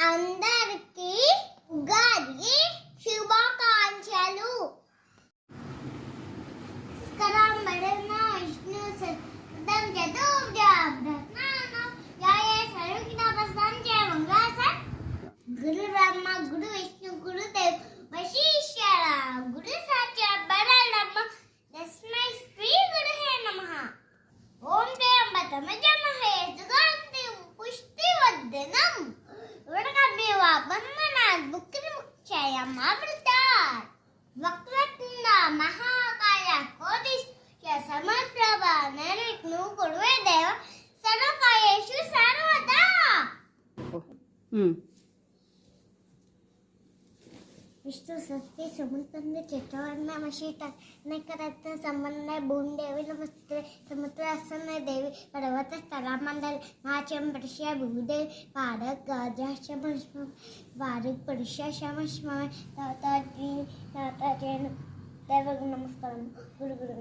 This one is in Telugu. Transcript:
అందరికీ ఉగాది శుభాకాంక్షలు. స్కరం బడన విష్ణు సదం చతుర్భుజం రత్నానం యాయే సర్వజ్ఞ ప్రసంచ మంగళాసన్ గురు బ్రహ్మ గురు విష్ణు గురు దేవ్ వశిష్ఠర గురు సాక్షాత్ పరబ్రహ్మ తస్మై శ్రీ గురువే నమః. ఓం త్ర్యంబకమజమహే సుగంధి పుష్టివర్ధనం వరకబివ బంధనాత్ ముక్తిముక్షయమామృతాత్ వక్రతుండ మహాకాయ కోటి సమప్రభ నిర్విఘ్నం కురువే దేవ సర్వకార్యేషు సర్వదా. विष्णु सस्ते समुद्र चक्रवर्ण मशीत नैकरत्न संबंध भूदेवी नमस्ते समुद्रासन देवी पर्वत स्थलामंडल नाचम पृष्य भूदेवी पारक गाजाशम वारक पृष्यशम ताताजी ताताजन देव नमस्कार गुरु गुरु